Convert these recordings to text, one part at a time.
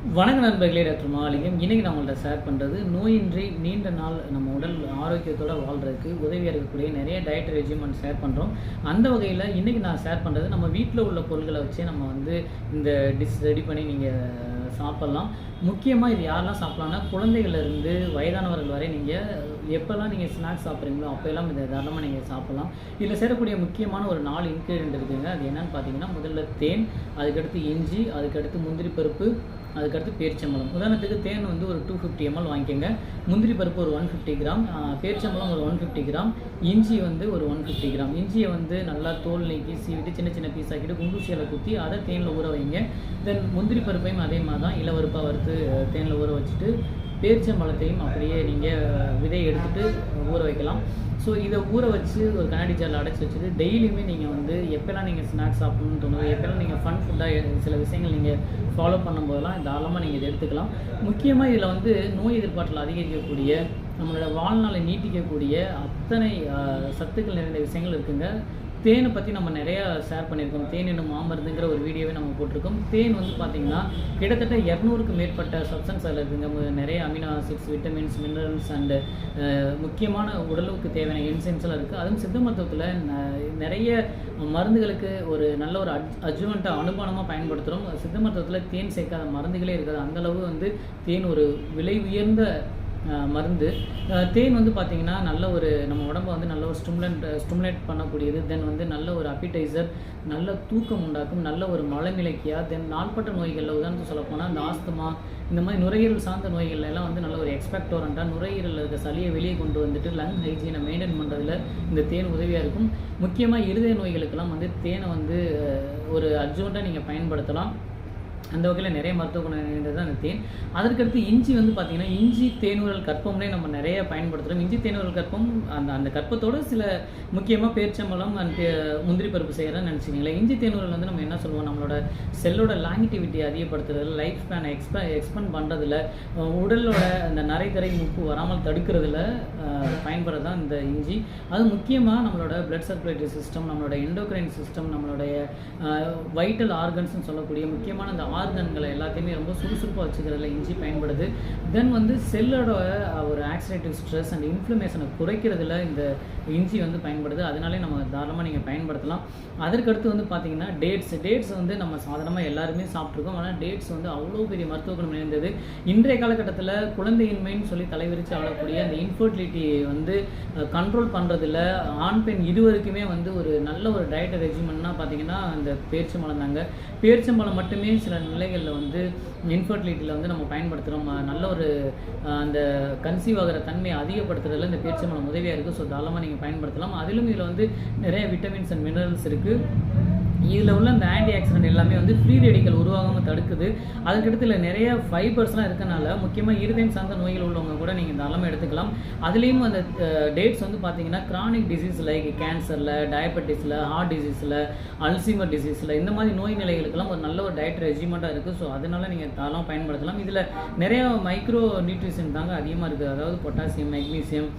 வணக்கம் நண்பர்களே, டாக்டர் மகாலிங்கம். இன்றைக்கி நான் உங்கள்கிட்ட ஷேர் பண்ணுறது நோயின்றி நீண்ட நாள் நம்ம உடல் ஆரோக்கியத்தோடு வாழ்கிறதுக்கு உதவியாக இருக்கக்கூடிய நிறைய டயட் ரெஜிமெண்ட் ஷேர் பண்ணுறோம். அந்த வகையில் இன்றைக்கி நான் ஷேர் பண்ணுறது நம்ம வீட்டில் உள்ள பொருட்களை வச்சு நம்ம இந்த டிஷ் ரெடி பண்ணி நீங்கள் சாப்பிட்லாம். முக்கியமாக இது யாரெல்லாம் சாப்பிட்லான்னா, குழந்தைகளிலிருந்து வயதானவர்கள் வரை நீங்கள் எப்போல்லாம் நீங்கள் ஸ்நாக்ஸ் சாப்பிட்றீங்களோ அப்போல்லாம் இதை தாராளமாக நீங்கள் சாப்பிட்லாம். இதில் சேரக்கூடிய முக்கியமான ஒரு 4 இன்க்ரீடியன்ட் இருக்குதுங்க. அது என்னென்னு பார்த்தீங்கன்னா, முதல்ல தேன், அதுக்கடுத்து இஞ்சி, அதுக்கடுத்து முந்திரி பருப்பு, அதுக்கடுத்து பேரிச்சம்பழம். உதாரணத்துக்கு தேன் ஒரு 250 ml வாங்கிக்கோங்க. முந்திரி பருப்பு ஒரு 150 கிராம், பேரிச்சம்பழம் ஒரு 150 கிராம், இஞ்சி ஒரு 150 கிராம். இஞ்சியை நல்லா தோல் நீக்கி சீவிட்டு சின்ன சின்ன பீஸ் ஆக்கிட்டு குண்டூசியில் குத்தி அதை தேனில் ஊற வைங்க. தென் முந்திரி பருப்பையும் அதே மாதிரி தான் இளவருப்பாக வறுத்து தேனில் ஊற வச்சுட்டு, பேரிச்சம்பழத்தையும் அப்படியே நீங்கள் விதையை எடுத்துகிட்டு ஊற வைக்கலாம். ஸோ இதை ஊற வச்சு ஒரு கண்ணாடி ஜாரில் அடைச்சி வச்சுட்டு டெய்லியுமே நீங்கள் எப்போல்லாம் நீங்கள் ஸ்நாக்ஸ் சாப்பிட்ணுன்னு தோணுது, எப்போல்லாம் நீங்கள் ஃபன் ஃபுட்டாக சில விஷயங்கள் நீங்கள் ஃபாலோ பண்ணும்போதெல்லாம் தாராளமாக நீங்கள் இதை எடுத்துக்கலாம். முக்கியமாக இதில் நோய் எதிர்ப்பாற்றல் அதிகரிக்கக்கூடிய, நம்மளோட வாழ்நாளை நீட்டிக்கக்கூடிய அத்தனை சத்துக்கள் நிறைந்த விஷயங்கள் இருக்குங்க. தேனை பற்றி நம்ம நிறையா ஷேர் பண்ணியிருக்கோம். தேன் என்னும் மாமருந்துங்கிற ஒரு வீடியோவே நம்ம போட்டிருக்கோம். தேன் பார்த்திங்கன்னா கிட்டத்தட்ட 200க்கும் மேற்பட்ட சப்ஸ்டன்ஸ் அதில் இருக்குங்க. நிறைய amino acids, vitamins, minerals and முக்கியமான உடலுக்கு தேவையான என்சைம்ஸ்லாம் இருக்குது. அதுவும் சித்த மருத்துவத்தில் நிறைய மருந்துகளுக்கு ஒரு நல்ல ஒரு அட்ஜுவண்ட்டாக அனுபானமாக பயன்படுத்துகிறோம். சித்த மருத்துவத்தில் தேன் சேர்க்காத மருந்துகளே இருக்காது. அந்தளவு தேன் ஒரு விலை உயர்ந்த மருந்து. தேன் பார்த்திங்கன்னா நல்ல ஒரு நம்ம உடம்பை நல்ல ஒரு ஸ்டிமுலேட் பண்ணக்கூடியது. தென் நல்ல ஒரு அப்பிடைசர், நல்ல தூக்கம் உண்டாக்கும், நல்ல ஒரு மலமிளக்கியா. தென் நாள்பட்ட நோய்களில் உதாரணத்துக்கு சொல்லப்போனால் இந்த ஆஸ்துமா, இந்த மாதிரி நுரையீரல் சார்ந்த நோய்கள் எல்லாம் நல்ல ஒரு எக்ஸ்பெக்டோரண்ட்டாக நுரையீரலில் இருக்க சளியை வெளியே கொண்டு வந்துட்டு லங் ஹைஜீனை மெயின்டைன் பண்ணுறதுல இந்த தேன் உதவியாக இருக்கும். முக்கியமாக இருதய நோய்களுக்கெல்லாம் தேனை ஒரு அட்ஜுவண்ட்டாக நீங்கள் பயன்படுத்தலாம். அந்த வகையில் நிறைய மருத்துவ குணம் நிறைந்தது தான் அந்த தேன். அதற்கடுத்து இஞ்சி பார்த்திங்கன்னா, இஞ்சி தேனூரல் கற்பம்னே நம்ம நிறைய பயன்படுத்துகிறோம். இஞ்சி தேனூரல் கற்பம் அந்த கற்பத்தோடு சில முக்கியமாக பேரிச்சம்பழம் அண்ட் முந்திரி பருப்பு செய்கிறேன்னு நினச்சிக்கிங்களேன். இஞ்சி தேனூரல் நம்ம என்ன சொல்லுவோம், நம்மளோட செல்லோட லாங்கிட்டிவிட்டி அதிகப்படுத்துறதுல, லைஃப் ஸ்பேனை எக்ஸ்பெண்ட் பண்ணுறதுல, உடலோட அந்த நரைதரை முப்பு வராமல் தடுக்கிறதுல பயன்படுறது தான் இந்த இஞ்சி. அது முக்கியமாக நம்மளோட பிளட் சர்க்குலேட்டரி சிஸ்டம், நம்மளோட எண்டோக்ரைன் சிஸ்டம், நம்மளுடைய வைட்டல் ஆர்கன்ஸ்னு சொல்லக்கூடிய முக்கியமான அந்த ஆர்கன்களை எல்லாத்தையுமே ரொம்ப சுறுசுறுப்பாக வச்சுக்கிறதுல இஞ்சி பயன்படுது. தென் செல்லோட ஒரு ஆக்சிடேட்டிவ் ஸ்ட்ரெஸ் அண்ட் இன்ஃப்ளமேஷனை குறைக்கிறதுல இந்த இஞ்சி பயன்படுது. அதனாலே நம்ம தாராளமாக நீங்கள் பயன்படுத்தலாம். அதற்கடுத்து பார்த்திங்கன்னா டேட்ஸ் நம்ம சாதாரணமாக எல்லாருமே சாப்பிட்ருக்கோம். ஆனால் டேட்ஸ் அவ்வளோ பெரிய மருத்துவ குணம் நிறைந்தது. இன்றைய காலகட்டத்தில் குழந்தையின்மைன்னு சொல்லி தலைவிரித்து ஆளக்கூடிய அந்த இன்ஃபர்டிலிட்டி கண்ட்ரோல் பண்ணுறதுல ஆண் பெண் இருவருக்குமே ஒரு நல்ல ஒரு டயட் ரெஜிமெண்ட்னா பார்த்திங்கன்னா அந்த பேரிச்சம்பழம் தாங்க. பேரிச்சம்பழம் மட்டுமே சில நிலைகளில் இன்ஃபர்டிலிட்டியில் நம்ம பயன்படுத்துகிறோம். நல்ல ஒரு அந்த கன்சீவ் ஆகிற தன்மையை அதிகப்படுத்துறதுல இந்த பேரிச்சம்பழம் உதவியாக இருக்குது. ஸோ தாராளமாக நீங்கள் பயன்படுத்தலாம். அதிலும் இதில் நிறைய விட்டமின்ஸ் அண்ட் மினரல்ஸ் இருக்குது. இதில் உள்ள அந்த ஆன்டி ஆக்சிடென்ட் எல்லாமே ஃப்ரீ ரேடிக்கல் உருவாகாமல் தடுக்குது. அதுக்கடுத்து இல்லை நிறைய ஃபைபர்ஸ்லாம் இருக்கனால முக்கியமாக இருதயம் சார்ந்த நோய்கள் உள்ளவங்க கூட நீங்கள் தாராளமாக எடுத்துக்கலாம். அதுலேயும் அந்த டேட்ஸ் பார்த்தீங்கன்னா கிரானிக் டிசீஸ் லைக் கேன்சரில், டயபெட்டிஸில், ஹார்ட் டிசீஸில், அல்சீமர் டிசீஸில் இந்த மாதிரி நோய் நிலைகளுக்கெல்லாம் ஒரு நல்ல ஒரு டயட் ரெஜிமெண்ட்டாக இருக்குது. ஸோ அதனால் நீங்கள் தாராளமாக பயன்படுத்தலாம். இதில் நிறைய மைக்ரோ நியூட்ரிஷன் தாங்க அதிகமாக இருக்குது. அதாவது பொட்டாசியம், மெக்னீசியம்,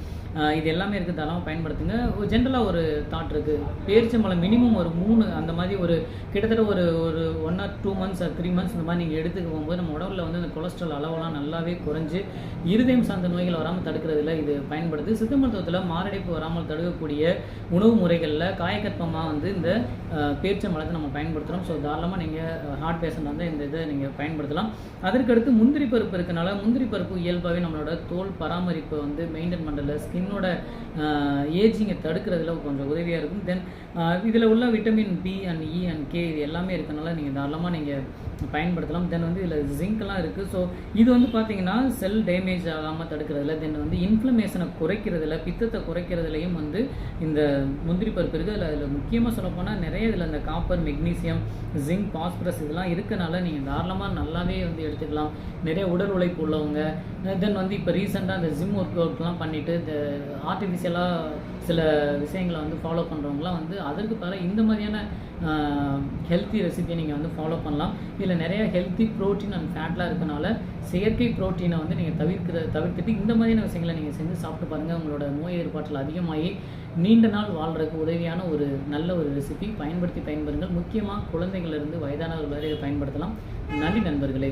இது எல்லாமே இருக்குது. தாராளமாக பயன்படுத்துங்க. ஜென்ரலாக ஒரு தாட் இருக்குது, பேரிச்சம்பழம் மினிமம் ஒரு 3 அந்த மாதிரி கிட்டத்தட்ட ஒரு 1 or 2 months or 3 months இந்த மாதிரி நீங்கள் எடுத்துக்க போகும்போது நம்ம உடம்புல அந்த கொலஸ்ட்ரால் அளவெல்லாம் நல்லாவே குறைஞ்சி இருதயம் சார்ந்த நோய்கள் வராமல் தடுக்கிறதுல இது பயன்படுது. சித்த மருத்துவத்தில் மாரடைப்பு வராமல் தடுக்கக்கூடிய உணவு முறைகளில் காயக்கற்பமாக இந்த பேரிச்சம்பழத்தை நம்ம பயன்படுத்துகிறோம். ஸோ தாராளமாக நீங்கள் ஹார்ட் பேஷண்ட் இந்த இதை நீங்கள் பயன்படுத்தலாம். அதற்கடுத்து முந்திரி பருப்பு இருக்கனால முந்திரி பருப்பு இயல்பாகவே நம்மளோட தோல் பராமரிப்பை மெயின்டைன் பண்ணுறதுல, ஸ்கின்னோட ஏஜிங்கை தடுக்கிறதுல கொஞ்சம் உதவியாக இருக்கும். தென் இதில் உள்ள vitamin B and E and K இது எல்லாமே இருக்கனால நீங்கள் தாராளமாக நீங்கள் பயன்படுத்தலாம். தென் இதில் ஜிங்க்லாம் இருக்குது. ஸோ இது பார்த்தீங்கன்னா செல் டேமேஜ் ஆகாமல் தடுக்கிறதுல, தென் இன்ஃப்ளமேஷனை குறைக்கிறதுல, பித்தத்தை குறைக்கிறதுலையும் இந்த முந்திரி பருப்பு இருக்குது. அதில் முக்கியமாக சொல்லப்போனால் நிறைய இதில் அந்த காப்பர், மெக்னீசியம், ஜிங்க், பாஸ்பரஸ் இதெல்லாம் இருக்கனால நீங்கள் தாராளமாக நல்லாவே எடுத்துக்கலாம். நிறைய உடல் உழைப்பு உள்ளவங்க, தென் இப்போ ரீசெண்டாக அந்த ஜிம் ஒர்க் அவுட்லாம் பண்ணிவிட்டு இந்த ஆர்டிஃபிஷியலாக சில விஷயங்களை ஃபாலோ பண்ணுறவங்களாம் அதற்கு பதிலாக இந்த மாதிரியான ஹெல்த்தி ரெசிபியை நீங்கள் ஃபாலோ பண்ணலாம். இதில் நிறைய ஹெல்த்தி ப்ரோட்டீன் அண்ட் ஃபேட்லாம் இருக்கனால செயற்கை ப்ரோட்டீனை நீங்கள் தவிர்த்துட்டு இந்த மாதிரியான விஷயங்களை நீங்கள் செஞ்சு சாப்பிட்டு பாருங்கள். உங்களோட நோய் எதிர்ப்பாற்றல் அதிகமாகி நீண்ட நாள் வாழ்கிறதுக்கு உதவியான ஒரு நல்ல ஒரு ரெசிபி. பயன்படுத்துங்கள். முக்கியமாக குழந்தைகளிலிருந்து வயதானவர்கள் வரை இதை பயன்படுத்தலாம். நன்றி நண்பர்களே.